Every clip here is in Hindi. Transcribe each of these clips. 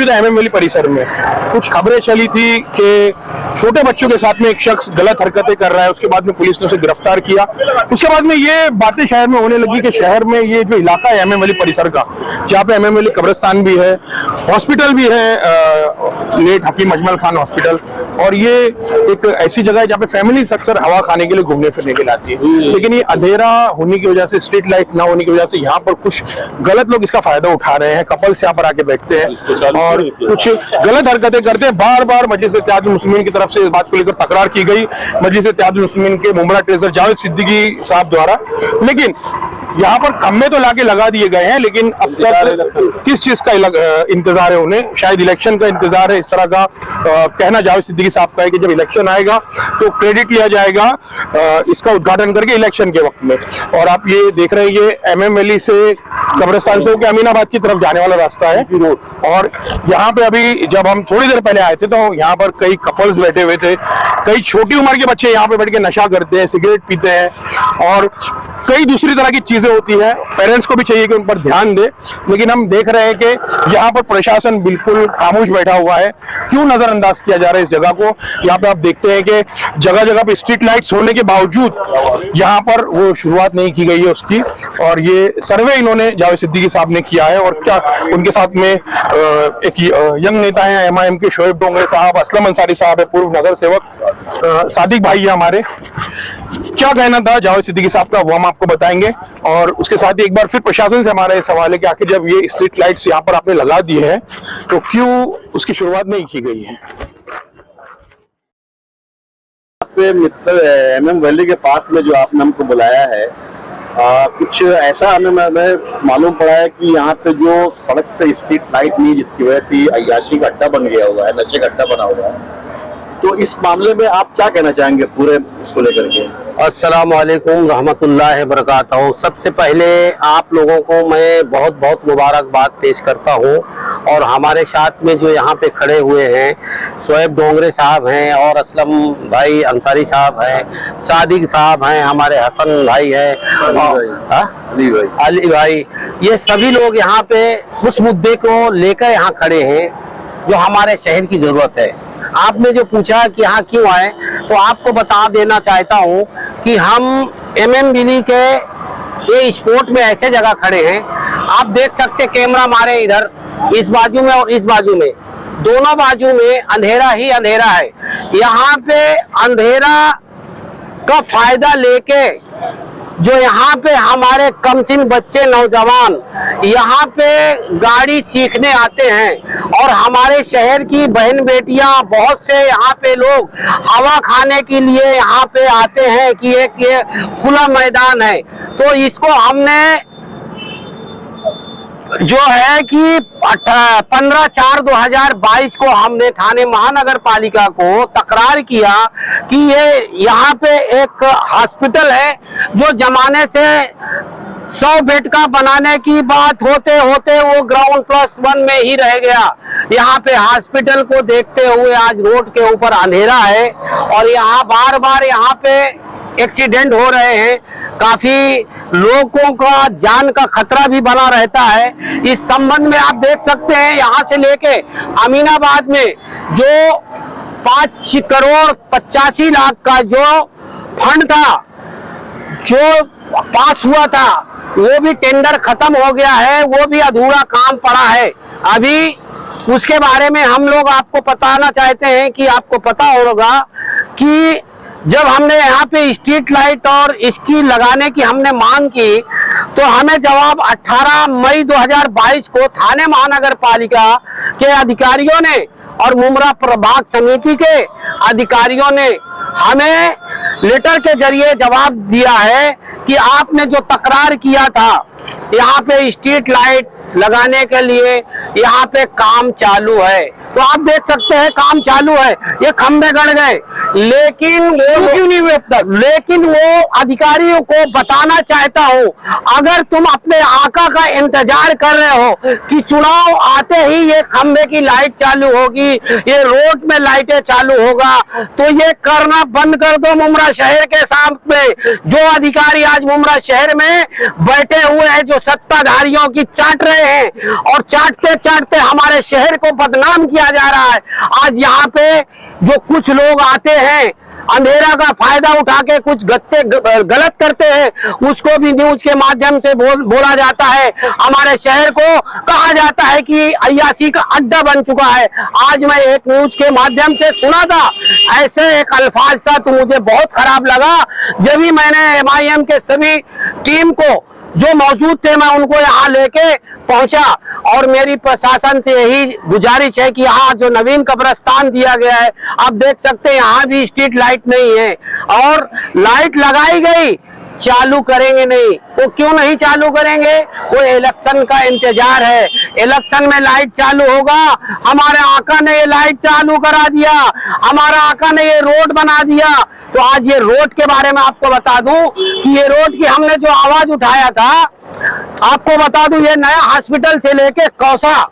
मौजूद है एमएम वैली परिसर में। कुछ खबरें चली थी कि छोटे बच्चों के साथ में एक शख्स गलत हरकतें कर रहा है, उसके बाद में पुलिस ने उसे गिरफ्तार किया। उसके बाद में ये बातें शहर में होने लगी कि शहर में ये जो इलाका है एमएम वैली परिसर का, जहाँ पे एमएम वैली कब्रिस्तान भी है, हॉस्पिटल भी है, लेट हकीम अजमल खान हॉस्पिटल, और ये एक ऐसी जगह है जहाँ पे फैमिलीज अक्सर हवा खाने के लिए घूमने फिरने के लिए आती है। लेकिन ये अंधेरा होने की वजह से, स्ट्रीट लाइट ना होने की वजह से यहाँ पर कुछ गलत लोग इसका फायदा उठा रहे हैं। कपल्स यहाँ पर आके बैठते हैं और कुछ गलत हरकतें करते हैं। बार बार मजलिस इत्तेहादुल मुस्लिमीन की तरफ से इस बात को लेकर तकरार की गई मजलिस इत्तेहादुल मुस्लिमीन के मुमरा ट्रेजर जावेद सिद्दीकी साहब द्वारा, लेकिन यहाँ पर खम्भे तो लाके लगा दिए गए हैं, लेकिन अब तक किस चीज का इंतजार है उन्हें? शायद इलेक्शन का इंतजार है, इस तरह का कहना जावेद सिद्दीकी साहब का है कि जब इलेक्शन आएगा तो क्रेडिट लिया जाएगा इसका उद्घाटन करके इलेक्शन के वक्त में। और आप ये देख रहे हैं, ये एमएम वैली से कब्रिस्तान से होकर अमीनाबाद की तरफ जाने वाला रास्ता है रोड। और यहाँ पे अभी जब हम थोड़ी देर पहले आए थे तो यहाँ पर कई कपल्स बैठे हुए थे, कई छोटी उम्र के बच्चे यहाँ पे बैठ के नशा करते हैं, सिगरेट पीते हैं और कई दूसरी तरह की चीजें होती है। पेरेंट्स को भी चाहिए कि उन पर ध्यान दे, लेकिन हम देख रहे हैं कि यहाँ पर प्रशासन बिल्कुल खामोश बैठा हुआ है। क्यों नजरअंदाज किया जा रहा है इस जगह को? यहाँ पे आप देखते हैं कि जगह जगह पे स्ट्रीट लाइट्स होने के बावजूद यहाँ पर वो शुरुआत नहीं की गई है उसकी। और ये सर्वे इन्होंने जावेद सिद्दीकी साहब ने किया है। और क्या उनके साथ में एक यंग नेता है एमआईएम के, शोएब डोंगरे साहब, असलम अंसारी साहब है, पूर्व नगर सेवक, सादिक भाई है हमारे। क्या कहना था जावेद सिद्दीकी साहब का वो हम आपको बताएंगे। और उसके साथ ही एक बार फिर प्रशासन से हमारा ये सवाल है कि आखिर जब ये स्ट्रीट लाइट्स यहाँ पर आपने लगा दी है तो क्यों उसकी शुरुआत नहीं की गई है? मित्र एमएम वैली के पास में जो आपने हमको बुलाया है, कुछ ऐसा हमें मालूम पड़ा है कि यहाँ पे जो सड़क पे स्ट्रीट लाइट नहीं, जिसकी वजह से अय्याशी का अड्डा बन गया हुआ है, नशे का अड्डा बना हुआ है। तो इस मामले में आप क्या कहना चाहेंगे पूरे इसको लेकर के? अस्सलाम वालेकुम रहमतुल्लाहि बरकातहू। सबसे पहले आप लोगों को मैं बहुत बहुत मुबारकबाद पेश करता हूँ। और हमारे साथ में जो यहाँ पे खड़े हुए हैं, शोएब डोंगरे साहब हैं और असलम भाई अंसारी साहब हैं, सादिक साहब हैं, हमारे हसन भाई हैं, अली भाई, ये सभी लोग यहाँ पे उस मुद्दे को लेकर यहाँ खड़े हैं जो हमारे शहर की जरूरत है। आपने जो पूछा कि यहाँ क्यों आए, तो आपको बता देना चाहता हूँ कि हम एमएम वैली के ये स्पॉट में ऐसे जगह खड़े हैं, आप देख सकते, कैमरा मारे इधर, इस बाजू में और इस बाजू में, दोनों बाजू में अंधेरा ही अंधेरा है। यहाँ पे अंधेरा का फायदा लेके जो यहाँ पे हमारे कमसिन बच्चे नौजवान यहाँ पे गाड़ी सीखने आते हैं और हमारे शहर की बहन बेटियां, बहुत से यहाँ पे लोग हवा खाने के लिए यहाँ पे आते हैं कि एक ये खुला मैदान है। तो इसको हमने जो है कि 15/4/2022 को हमने थाने महानगर पालिका को तकरार किया कि ये यहाँ पे एक हॉस्पिटल है जो जमाने से 100 बेड का बनाने की बात होते होते वो ग्राउंड +1 में ही रह गया। यहाँ पे हॉस्पिटल को देखते हुए आज रोड के ऊपर अंधेरा है और यहाँ बार बार यहाँ पे एक्सीडेंट हो रहे हैं, काफी लोगों का जान का खतरा भी बना रहता है। इस संबंध में आप देख सकते हैं, यहाँ से लेके अमीनाबाद में जो 5 करोड़ 85 लाख का जो फंड था, जो पास हुआ था, वो भी टेंडर खत्म हो गया है, वो भी अधूरा काम पड़ा है। अभी उसके बारे में हम लोग आपको बताना चाहते हैं कि आपको पता होगा कि जब हमने यहाँ पे स्ट्रीट लाइट और इसकी लगाने की हमने मांग की तो हमें जवाब 18 मई 2022 को थाने महानगर पालिका के अधिकारियों ने और मुमरा प्रभाग समिति के अधिकारियों ने हमें लेटर के जरिए जवाब दिया है कि आपने जो तकरार किया था यहाँ पे स्ट्रीट लाइट लगाने के लिए, यहाँ पे काम चालू है। तो आप देख सकते हैं काम चालू है, ये खंभे गड़ गए, लेकिन वो क्यों नहीं हुए अब तक? लेकिन वो अधिकारियों को बताना चाहता हूँ, अगर तुम अपने आका का इंतजार कर रहे हो कि चुनाव आते ही ये खंबे की लाइट चालू होगी, ये रोड में लाइटें चालू होगा, तो ये करना बंद कर दो। मुमरा शहर के सामने जो अधिकारी आज मुमरा शहर में बैठे हुए हैं, जो सत्ताधारियों की चाट रहे हैं और चाटते चाटते हमारे शहर को बदनाम किया जा रहा है। आज यहाँ पे जो कुछ लोग आते हैं, अंधेरा का फायदा उठा के कुछ गलत करते हैं, उसको भी न्यूज के माध्यम से बोला जाता है। हमारे शहर को कहा जाता है कि अय्याशी का अड्डा बन चुका है। आज मैं एक न्यूज के माध्यम से सुना था, ऐसे एक अल्फाज था तो मुझे बहुत खराब लगा। जब भी मैंने MIM के सभी टीम को जो मौजूद थे, मैं उनको यहाँ लेके पहुंचा और मेरी प्रशासन से यही गुजारिश है कि यहाँ जो नवीन कब्रिस्तान दिया गया है, आप देख सकते हैं यहाँ भी स्ट्रीट लाइट नहीं है और लाइट लगाई गई, चालू करेंगे नहीं। वो क्यों नहीं चालू करेंगे? वो इलेक्शन का इंतजार है, इलेक्शन में लाइट चालू होगा। हमारे आका ने ये लाइट चालू करा दिया, हमारा आका ने ये रोड बना दिया। तो आज ये रोड के बारे में आपको बता दूं कि ये रोड की हमने जो आवाज उठाया था, आपको बता दूं, ये नया हॉस्पिटल से लेके कौसा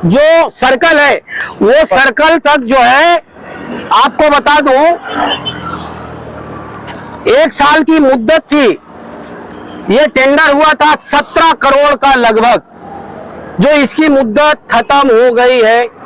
जो सर्कल है, वो सर्कल तक जो है, आपको बता दूं 1 साल की मुद्दत थी। ये टेंडर हुआ था 17 करोड़ का लगभग, जो इसकी मुद्दत खत्म हो गई है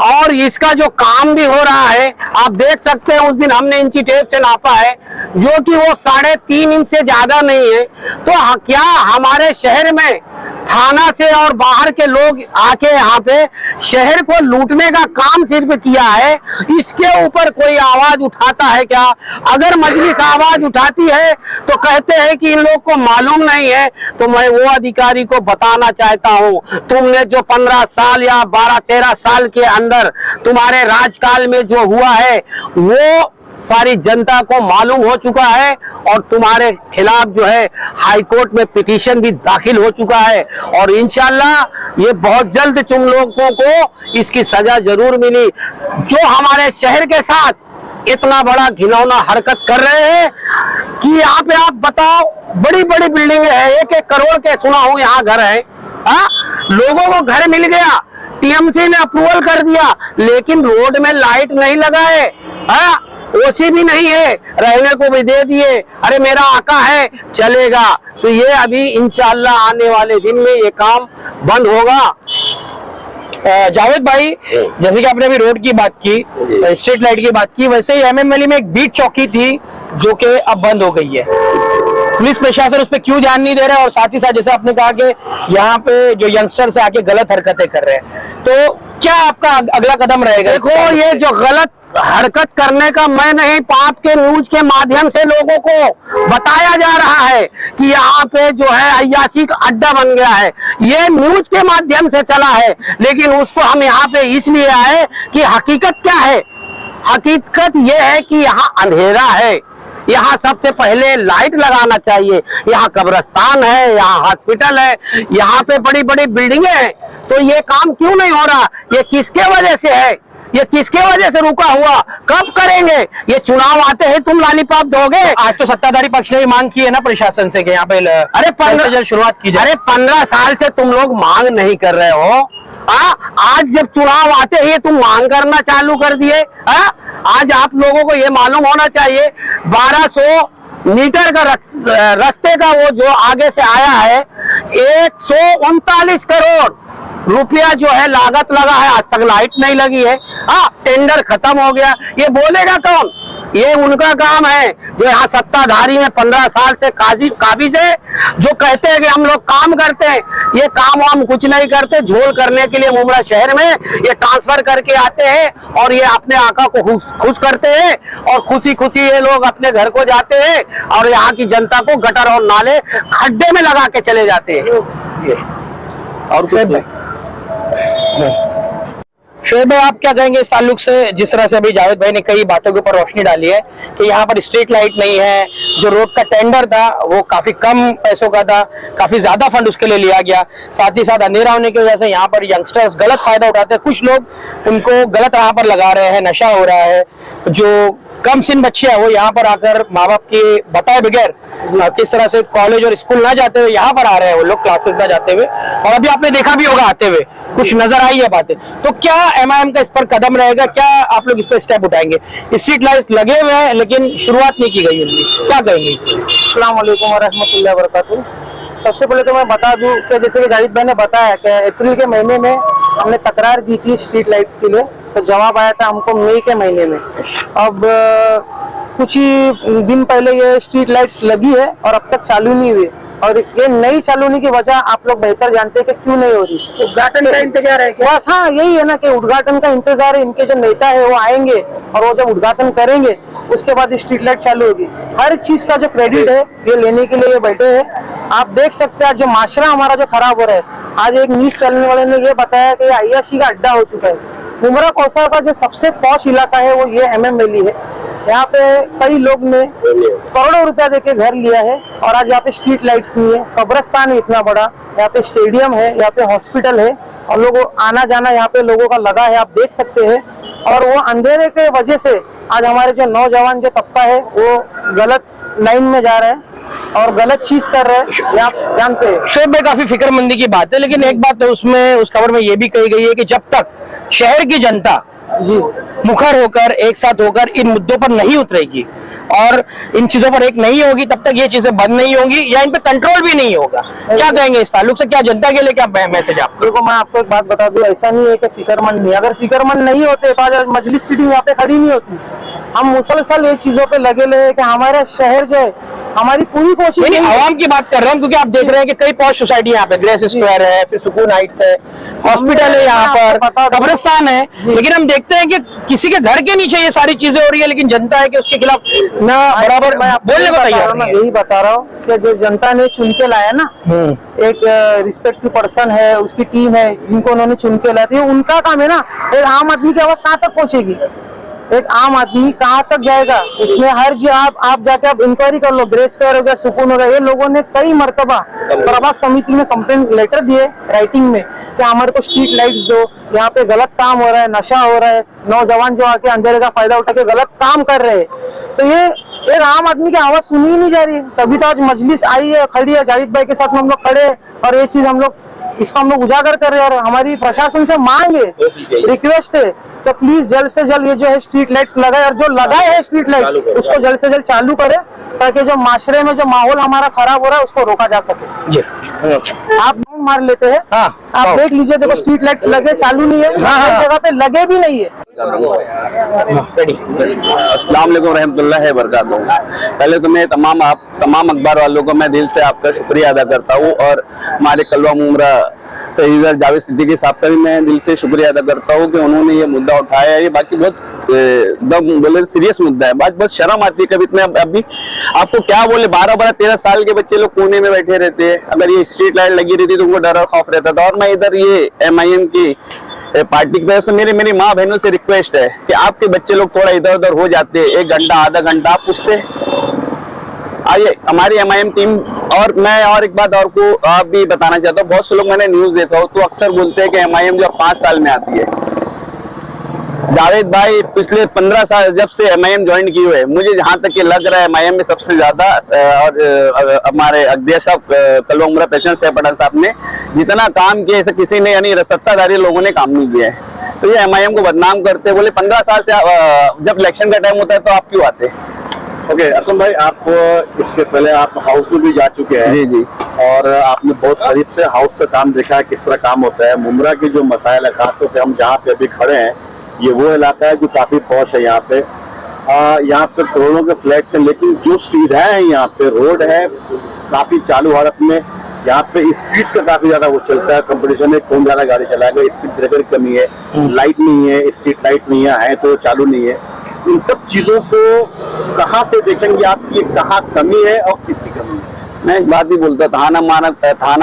और इसका जो काम भी हो रहा है, आप देख सकते हैं। उस दिन हमने इंची टेप से नापा है, जो कि वो 3.5 इंच से ज्यादा नहीं है। तो क्या हमारे शहर में थाना से और बाहर के लोग आके यहाँ पे शहर को लूटने का काम सिर्फ किया है? इसके ऊपर कोई आवाज उठाता है क्या? अगर मजलिस आवाज उठाती है तो कहते हैं कि इन लोग को मालूम नहीं है। तो मैं वो अधिकारी को बताना चाहता हूँ, तुमने जो 15 साल या 12-13 साल के अंदर तुम्हारे राजकाल में जो हुआ है, वो सारी जनता को मालूम हो चुका है और तुम्हारे खिलाफ जो है हाई कोर्ट में पिटीशन भी दाखिल हो चुका है और इंशाल्लाह ये बहुत जल्द तुम लोगों को इसकी सजा जरूर मिली। जो हमारे शहर के साथ इतना बड़ा घिनौना हरकत कर रहे हैं कि यहाँ पे आप बताओ, बड़ी बड़ी बिल्डिंग है, 1-1 करोड़ के सुना हूँ यहाँ घर है। लोगों को घर मिल गया, TMC ने अप्रूवल कर दिया, लेकिन रोड में लाइट नहीं लगाए, OC भी नहीं है, रहने को भी दे दिए। अरे मेरा आका है, चलेगा। तो ये अभी इंशाल्लाह आने वाले दिन में ये काम बंद होगा। जावेद भाई, जैसे कि आपने अभी रोड की बात की, स्ट्रीट लाइट की बात की, वैसे ही MM वैली में एक बीट चौकी थी जो कि अब बंद हो गई है। पुलिस प्रशासन उस पर क्यों ध्यान नहीं दे रहा है? और साथ ही साथ जैसे आपने कहा कि यहाँ पे जो यंगस्टर्स आके गलत हरकतें कर रहे हैं, तो क्या आपका अगला कदम रहेगा? देखो, ये जो गलत हरकत करने का मैं नहीं, आपके न्यूज के माध्यम से लोगों को बताया जा रहा है कि यहाँ पे जो है अय्याशी का अड्डा बन गया है। ये न्यूज के माध्यम से चला है, लेकिन उसको हम यहाँ पे इसलिए आए कि हकीकत क्या है। हकीकत ये है कि यहाँ अंधेरा है, यहाँ सबसे पहले लाइट लगाना चाहिए। यहाँ कब्रिस्तान है, यहाँ हॉस्पिटल है, यहाँ पे बड़ी बड़ी बिल्डिंगें हैं, तो ये काम क्यों नहीं हो रहा? ये किसके वजह से है? ये किसके वजह से रुका हुआ? कब करेंगे? ये चुनाव आते हैं तुम लॉलीपॉप दोगे? आज तो सत्ताधारी पक्ष ने भी मांग की है ना प्रशासन से कि यहाँ पे अरे 15 शुरुआत की जाए। अरे 15 साल से तुम लोग मांग नहीं कर रहे हो, आज जब चुनाव आते ही तुम मांग करना चालू कर दिए। आज आप लोगों को ये मालूम होना चाहिए, 1200 मीटर का रास्ते का वो जो आगे से आया है, 139 करोड़ रुपया जो है लागत लगा है, आज तक लाइट नहीं लगी है। टेंडर खत्म हो गया। ये बोलेगा कौन? ये उनका काम है जो यहाँ सत्ताधारी में 15 साल से काबिज है, जो कहते हैं कि हम लोग काम करते हैं। ये काम हम कुछ नहीं करते, झोल करने के लिए मुमरा शहर में ये ट्रांसफर करके आते हैं और ये अपने आका को खुश करते हैं और खुशी खुशी ये लोग अपने घर को जाते हैं और यहाँ की जनता को गटर और नाले खड्डे में लगा के चले जाते हैं। और शोएब भाई, आप क्या कहेंगे इस ताल्लुक से? जिस तरह से अभी जावेद भाई ने कई बातों के ऊपर रोशनी डाली है कि यहाँ पर स्ट्रीट लाइट नहीं है, जो रोड का टेंडर था वो काफी कम पैसों का था, काफी ज्यादा फंड उसके लिए लिया गया। साथ ही साथ अंधेरा होने की वजह से यहाँ पर यंगस्टर्स गलत फायदा उठाते हैं, कुछ लोग उनको गलत राह पर लगा रहे हैं, नशा हो रहा है, जो कम सिन बच्चे हैं वो यहाँ पर आकर माँ बाप के बताए बगैर किस तरह से कॉलेज और स्कूल ना जाते हुए यहाँ पर आ रहे हैं वो लोग, क्लासेस ना जाते हुए। और अभी आपने देखा भी होगा आते हुए कुछ नजर आई है बातें। तो क्या MIM का इस पर कदम रहेगा, क्या आप लोग इस पर स्टेप उठाएंगे? स्ट्रीट लाइट लगे हुए हैं लेकिन शुरुआत नहीं की गई उनकी, क्या कहेंगे? अस्सलाम वालेकुम वरहमतुल्लाहि वबरकातुहू। सबसे पहले तो मैं बता दूं कि जैसे कि जाहिद भाई ने बताया कि अप्रैल के महीने में हमने तकरार दी थी स्ट्रीट लाइट्स के लिए, तो जवाब आया था हमको मई के महीने में। अब कुछ ही दिन पहले ये स्ट्रीट लाइट्स लगी है और अब तक चालू नहीं हुई, और ये नहीं चालू होने की वजह आप लोग बेहतर जानते हैं कि क्यों नहीं हो रही। उद्घाटन का इंतजार है क्या? बस हाँ, यही है ना कि उद्घाटन का इंतजार है। इनके जो नेता है वो आएंगे और वो जब उद्घाटन करेंगे उसके बाद स्ट्रीट लाइट चालू होगी। हर चीज का जो क्रेडिट है ये लेने के लिए ये बैठे हैं। आप देख सकते हैं जो माशरा हमारा जो खराब हो रहा है, आज एक न्यूज चैनल वाले ने ये बताया कि अय्याशी का अड्डा हो चुका है। मुमरा कौसा का जो सबसे पॉश इलाका है वो ये MM वैली है। यहाँ पे कई लोग ने करोड़ों रुपया देके घर लिया है और आज यहाँ पे स्ट्रीट लाइट्स नहीं है। कब्रिस्तान है इतना बड़ा, यहाँ पे स्टेडियम है, यहाँ पे हॉस्पिटल है और लोग आना जाना यहाँ पे लोगों का लगा है, आप देख सकते हैं। और वो अंधेरे के वजह से आज हमारे जो नौजवान जो तबका है वो गलत लाइन में जा रहा है और गलत चीज कर रहे हैं, ये आप जानते हैं। शोएब भाई, काफी फिक्रमंदी की बात है, लेकिन एक बात तो उसमें उस खबर में ये भी कही गई है कि जब तक शहर की जनता जी मुखर होकर एक साथ होकर इन मुद्दों पर नहीं उतरेगी और इन चीजों पर एक नहीं होगी तब तक ये चीजें बंद नहीं होंगी या इन पे कंट्रोल भी नहीं होगा। क्या कहेंगे इस ताल्लुक से? क्या जनता के लिए क्या मैसेज आपको? देखो, मैं आपको एक बात बता दूं, ऐसा नहीं है कि फिक्रमंद नहीं। अगर फिक्रमंद नहीं होते तो आज मजलिस की टीम यहाँ पे खड़ी नहीं होती। हम मुसलसल ये चीजों पे लगे ले कि हमारा शहर जो है, हमारी पूरी कोशिश नहीं, आवाम की बात कर रहे हैं क्योंकि आप देख रहे हैं कि कई पॉश सोसाइटी यहाँ पे, ग्रेस स्क्वायर है, फिर सुकून हाइट्स है, हॉस्पिटल है यहाँ पर, कब्रिस्तान है, लेकिन हम देखते हैं कि किसी के घर के नीचे ये सारी चीजें हो रही है, लेकिन जनता है कि उसके खिलाफ ना बराबर बोलने को तैयार नहीं है। यही बता रहा हूँ कि जो जनता ने चुन के लाया ना, एक रिस्पेक्टिव पर्सन है, उसकी टीम है जिनको उन्होंने चुन के लाया था, उनका काम है ना। एक आम आदमी की आवाज कहाँ तक पहुंचेगी? एक आम आदमी कहाँ तक जाएगा? उसमें हर जी आप जाके आप इंक्वायरी कर लो, ग्रेस स्क्वायर हो गया, सुकून हो गया, ये लोगों ने कई मर्तबा प्रभाग समिति में कंप्लेंट लेटर दिए राइटिंग में कि हमारे को स्ट्रीट लाइट्स दो, यहाँ पे गलत काम हो रहा है, नशा हो रहा है, नौजवान जो आके अंधेरे का फायदा उठा के गलत काम कर रहे हैं। तो ये एक आम आदमी की आवाज सुनी ही नहीं जा रही है। तभी तो आज मजलिस आई है, खड़ी है, जाहिद भाई के साथ में हम लोग खड़े हैं और ये चीज हम लोग इसको हम लोग उजागर कर रहे हैं। और हमारी प्रशासन से मांग है, रिक्वेस्ट है, तो प्लीज जल्द से जल्द ये जो है स्ट्रीट लाइट्स लगाए, और जो लगाए है स्ट्रीट लाइट्स उसको जल्द से जल्द चालू करे ताकि जो माशरे में जो माहौल हमारा खराब हो रहा है उसको रोका जा सके। जी आप ढूंढ मार लेते हैं, आप देख लीजिए, देखो स्ट्रीट लाइट्स लगे, चालू नहीं है, हर जगह पे लगे भी नहीं है। अस्सलाम वालेकुम रहमतुल्लाहि व बरकातहू। पहले तो मैं तमाम अखबार वालों को मैं दिल से आपका शुक्रिया अदा करता हूँ, और हमारे कलवा मुमरा तहसीलदार जावेद सिद्दीकी साहब का भी मैं दिल से शुक्रिया अदा करता हूँ कि उन्होंने ये मुद्दा उठाया है। ये बाकी बहुत एकदम बोले सीरियस मुद्दा है। बात बहुत शर्म आती है कभी इतने, अभी आपको क्या बोले, 12-13 साल के बच्चे लोग कोने में बैठे रहते हैं। अगर ये स्ट्रीट लाइट लगी रहती तो उनको डर और खौफ रहता था। और मैं इधर ये MIM की पार्टी की तरफ से मेरी माँ बहनों से रिक्वेस्ट है कि आपके बच्चे लोग थोड़ा इधर उधर हो जाते हैं, 1 घंटा आधा घंटा आप पूछते आइए हमारी MIM टीम। और मैं और एक बात और को आप भी बताना चाहता हूँ, बहुत से लोग मैंने न्यूज देखा हो तो अक्सर बोलते हैं कि MIM जो 5 साल में आती है। जावेद भाई पिछले 15 साल जब से MIM ज्वाइन की हुए, मुझे जहां तक ये लग रहा है MIM में सबसे ज्यादा और हमारे अध्यक्ष साहब कलवा मुमरा पेशेंट साहब पठान साहब ने जितना काम किया ऐसा किसी ने, यानी सत्ताधारी लोगों ने काम नहीं किया है। तो ये MIM को बदनाम करते बोले 15 साल से जब इलेक्शन का टाइम होता है तो आप क्यों आते? ओके, असम भाई, आप इसके पहले आप हाउस में भी जा चुके हैं। जी जी। और आपने बहुत करीब से हाउस का काम देखा है, किस तरह काम होता है। मुमरा की जो मसाइल है, खासतौर से हम जहाँ पे अभी खड़े हैं, ये वो इलाका है जो काफी पॉश है। यहाँ पे करोड़ों के फ्लैट्स हैं, लेकिन जो सुविधाएं हैं यहाँ पे, रोड है काफी चालू हालत में। यहाँ पे स्पीड का काफी ज्यादा वो चलता है, कंपटीशन है, कौन ज्यादा गाड़ी चलाएगा, स्पीड ब्रेकर की कमी है, लाइट नहीं है, स्ट्रीट लाइट नहीं है तो चालू नहीं है। इन सब चीजों को कहाँ से देखेंगे आप, ये कहाँ कमी है और किसकी कमी है? मैं एक बात ही बोलता, थाना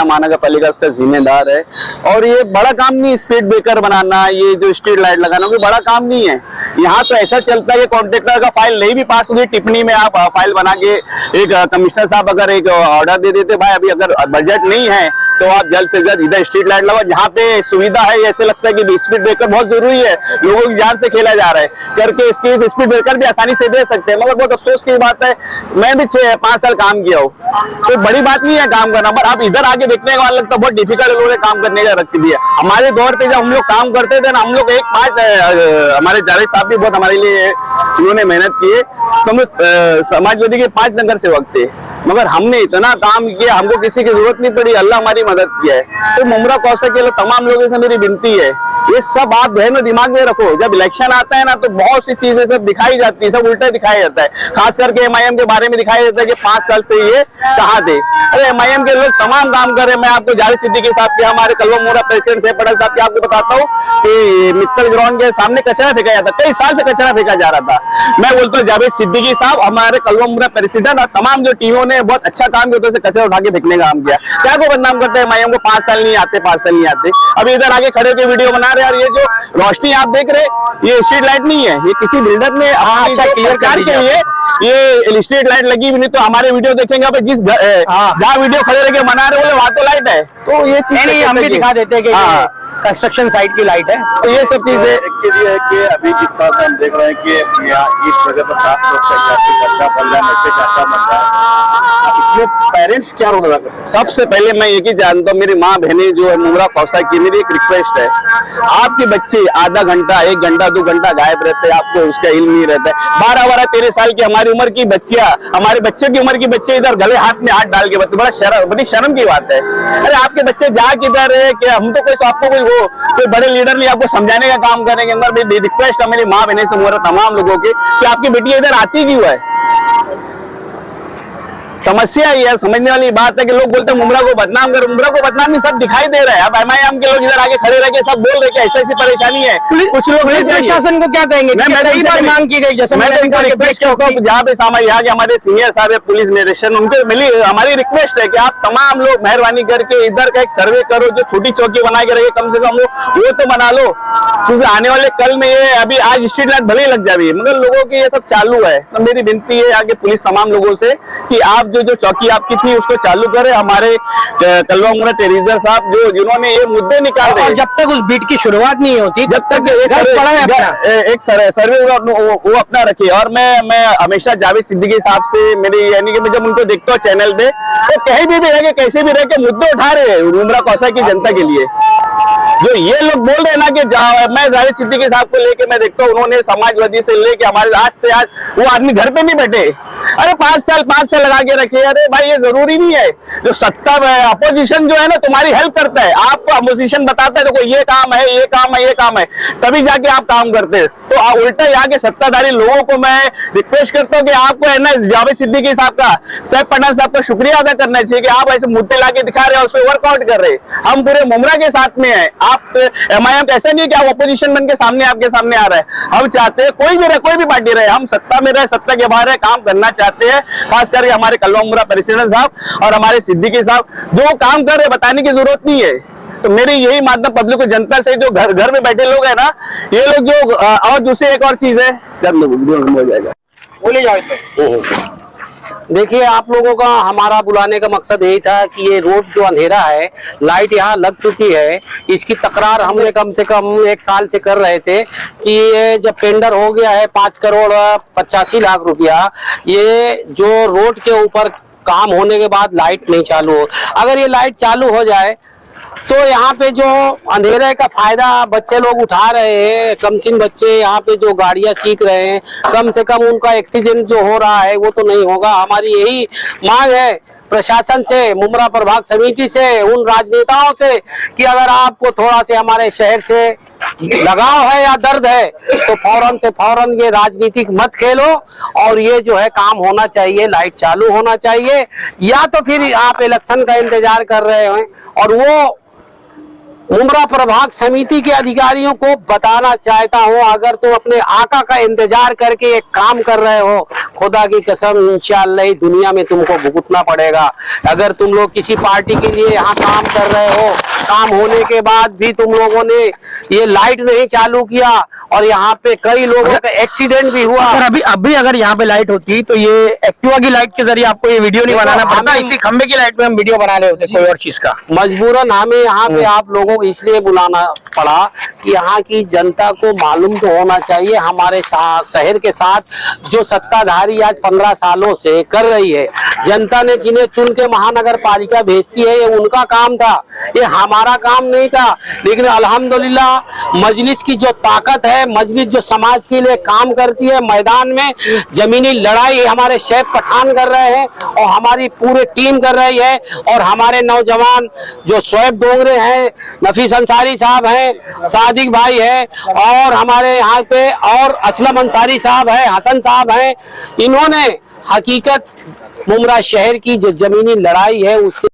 महानगर पालिका उसका जिम्मेदार है। और ये बड़ा काम नहीं स्पीड ब्रेकर बनाना, ये जो स्ट्रीट लाइट लगाना, कोई बड़ा काम नहीं है। यहाँ तो ऐसा चलता है, कॉन्ट्रेक्टर का फाइल नहीं भी पास हुई, टिप्पणी में आप फाइल बना के एक कमिश्नर साहब अगर एक ऑर्डर दे देते, भाई अभी अगर बजट नहीं है तो आप जल्द से जल्द इधर स्ट्रीट लाइट लगाओ, जहाँ पे सुविधा है। ऐसे लगता है कि स्पीड ब्रेकर बहुत जरूरी है, लोगों की जान से खेला जा रहा है करके इसकी स्पीड ब्रेकर भी आसानी से दे सकते हैं। मगर बहुत अफसोस की बात है, मैं भी 5 साल काम किया हूँ, कोई बड़ी बात नहीं है काम करना, पर आप इधर आके देखने का लगता है बहुत डिफिकल्ट लोगों ने काम करने का रखती दी है। हमारे दौर पे जब हम लोग काम करते थे ना, हम लोग हमारे जावेद साहब भी बहुत हमारे लिए उन्होंने मेहनत की है, तो हम लोग समाजवादी के 5 नगर सेवक थे, मगर हमने इतना काम किया, हमको किसी की जरूरत नहीं पड़ी, अल्लाह हमारी मदद किया है। तो मुमरा कौसा के लिए तमाम लोगों से मेरी विनती है, ये सब आप ध्यान में दिमाग में रखो। जब इलेक्शन आता है ना, तो बहुत सी चीजें सब दिखाई जाती है, सब उल्टा दिखाया जाता है। खास करके MIM के बारे में दिखाया जाता है कि 5 साल से ये कहाँ थे। अरे MIM के लोग तमाम काम कर रहे हैं। मैं आपको जावेद सिद्दीकी साहब के, हमारे कलवा मोहरा प्रेसिडेंट से पटेल साहब के आपको बताता हूँ कि मित्तल ग्राउंड के सामने कचरा फेंका जाता, कई साल से कचरा फेंका जा रहा था। मैं बोलता हूँ जावेद सिद्दीकी साहब, हमारे कलवा मोहरा प्रेसिडेंट और तमाम जो टीमों ने बहुत अच्छा काम किया, तो कचरा उठा के फेंकने का काम किया। क्या को बदनाम करते हैं MIM को, 5 साल नहीं आते, 5 साल नहीं आते। अभी इधर आगे खड़े होकर वीडियो बना रहे हैं, और ये जो रोशनी आप देख रहे, ये स्ट्रीट लाइट नहीं है, ये किसी बिल्डर ने अच्छा क्लियर कर के लिए ये स्ट्रीट लाइट लगी भी नहीं। तो हमारे वीडियो देखेंगे आप, जिस जहाँ वीडियो खड़े रह के बना रहे बोले वहां तो लाइट है, तो ये नहीं हम भी दिखा देते हैं कि कंस्ट्रक्शन साइट की लाइट है। तो ये सब चीजें एक ये है कि अभी जिस तरह से हम देख रहे हैं कि यहाँ इस जगह पर 7 लोग खर्चा बन रहा है, नशे का अच्छा बन रहा है, इसमें पेरेंट्स क्या रोल अदा कर सकते हैं? सबसे पहले मैं एक ही जानता हूँ, मेरी माँ बहनें जो है मुमरा कौसा की, मेरी एक रिक्वेस्ट है, आपके बच्चे आधा घंटा 1 घंटा 2 घंटा गायब रहते हैं, आपको उसका इल्म नहीं रहता है। 12 13 साल की हमारी उम्र की बच्चियां, हमारे बच्चों की उम्र की बच्चे इधर गले हाथ में हाथ डाल के बड़ी शर्म की बात है। अरे आपके बच्चे जा किधर है, कि हम तो कोई, तो आपको कोई बड़े लीडर नहीं आपको समझाने का काम करेंगे। मेरी रिक्वेस्ट है मेरी माँ बहनें से, मुमरा तमाम लोगों की, कि आपकी बेटी इधर आती क्यों है। समस्या ये है, समझने वाली बात है कि लोग बोलते हैं मुमरा को बदनाम कर, मुमरा को बदनाम नहीं, सब दिखाई दे रहा है। अब MIM के लोग इधर आगे खड़े रह के सब बोल रहे कि ऐसी परेशानी है। कुछ लोग पुलिस प्रशासन को क्या कहेंगे? कई बार मांग की गई, जैसे मैं रिक्वेस्ट करता हूँ, जहाँ पे यहाँ के हमारे सीनियर साहब है पुलिस निरीक्षण, उनके मिली हमारी रिक्वेस्ट है कि आप तमाम लोग मेहरबानी करके इधर का एक सर्वे करो, जो छोटी चौकी बना के रखे कम से कम वो तो बना लो, क्योंकि आने वाले कल में ये अभी आज स्ट्रीट लाइट भले लग जाए, मगर लोगों की ये सब चालू है। तो मेरी विनती है आगे पुलिस तमाम लोगों से कि आप जो चौकी आपकी थी उसको चालू करें। हमारे कलवा मोहरा टेरिजर साहब जिन्होंने ये मुद्दे निकाले, और जब तक उस बीट की शुरुआत नहीं होती, जब तक एक सर्वे वो अपना रखिए। और मैं हमेशा जावेद सिद्दीकी साहब से मेरी, यानी कि मैं जब उनको देखता हूँ चैनल पे, तो कहीं भी रह के कैसे भी रह के मुद्दे उठा रहे हैं मुमरा कौसा की जनता के लिए। जो ये लोग बोल रहे हैं ना कि मैं जावेद सिद्दीकी साहब को लेके मैं देखता हूँ, उन्होंने समाजवादी से लेके हमारे आज से आज वो आदमी घर पे नहीं बैठे। अरे 5 साल लगा के रखे। अरे भाई ये जरूरी नहीं है, जो सत्ता अपोजिशन जो है ना तुम्हारी हेल्प करता है, आपको अपोजिशन बताता है देखो ये काम है, ये काम है, ये काम है, तभी जाके आप काम करते हैं। तो उल्टा यहाँ के सत्ताधारी लोगों को मैं रिक्वेस्ट करता हूँ कि आपको है ना जावेद सिद्दीकी साहब का, सैफ पठान साहब का शुक्रिया अदा करना चाहिए कि आप ऐसे मुद्दे लाके दिखा रहे हैं, उस पर वर्कआउट कर रहे हैं। हम पूरे मुमरा के साथ में है। आप MIM ऐसा नहीं कि आप अपोजिशन बन के सामने आपके सामने आ रहा है। हम चाहते हैं कोई भी रहे, कोई भी पार्टी रहे, हम सत्ता में रहे, सत्ता के बाहर है, काम करना चाहते हैं। खास करके हमारे कलवा मोहरा प्रेसिडेंट साहब और हमारे सिद्दीकी साहब जो काम कर रहे हैं, बताने की जरूरत नहीं है। तो मेरी यही माध्यम पब्लिक को, जनता से, जो घर में बैठे लोग है ना, ये लोग जो और दूसरी एक और चीज है, जब हो जाएगा बोले जाओ। देखिए आप लोगों का हमारा बुलाने का मकसद यही था कि ये रोड जो अंधेरा है, लाइट यहाँ लग चुकी है, इसकी तकरार हमने कम से कम 1 साल से कर रहे थे कि ये जब टेंडर हो गया है 5 करोड़ 85 लाख रुपया, ये जो रोड के ऊपर काम होने के बाद लाइट नहीं चालू हो, अगर ये लाइट चालू हो जाए तो यहाँ पे जो अंधेरे का फायदा बच्चे लोग उठा रहे हैं, कमसिन बच्चे यहाँ पे जो गाड़ियां सीख रहे हैं, कम से कम उनका एक्सीडेंट जो हो रहा है वो तो नहीं होगा। हमारी यही मांग है प्रशासन से, मुमरा प्रभाग समिति से, उन राजनेताओं से कि अगर आपको थोड़ा से हमारे शहर से लगाव है या दर्द है तो फौरन ये राजनीतिक मत खेलो, और ये जो है काम होना चाहिए, लाइट चालू होना चाहिए। या तो फिर आप इलेक्शन का इंतजार कर रहे हैं और वो मुमरा प्रभाग समिति के अधिकारियों को बताना चाहता हूं, अगर तुम अपने आका का इंतजार करके एक काम कर रहे हो, खुदा की कसम इंशाअल्लाह दुनिया में तुमको भुगतना पड़ेगा। अगर तुम लोग किसी पार्टी के लिए यहाँ काम कर रहे हो, काम होने के बाद भी तुम लोगों ने ये लाइट नहीं चालू किया और यहाँ पे कई लोगों का एक्सीडेंट भी हुआ। अगर अभी अगर यहाँ पे लाइट होती तो ये एक्टिवा की लाइट के जरिए आपको ये वीडियो नहीं बनाना पड़ता, इसी खंबे की लाइट में हम वीडियो बना रहे होते कोई और चीज का। मजबूरन हमें यहाँ पे आप लोगों को इसलिए बुलाना पड़ा कि यहाँ की जनता को मालूम तो होना चाहिए हमारे शहर के साथ जो सत्ताधारी आज 15 सालों से कर रही है, जनता ने जिन्हें चुन के महानगर पालिका भेजती है, ये उनका काम था, ये हमारा काम नहीं था। लेकिन अल्हम्दुलिल्लाह मजलिस की जो ताकत है, मजलिस जो समाज के लिए काम करती है, मैदान में जमीनी लड़ाई हमारे शेख पठान कर रहे हैं और हमारी पूरी टीम कर रही है, और हमारे नौजवान जो शोएब डोंगरे हैं, नफीस अंसारी साहब हैं, सादिक भाई है, और हमारे यहाँ पे और असलम अंसारी साहब है, हसन साहब हैं, इन्होंने हकीकत मुमरा शहर की जो जमीनी लड़ाई है उसके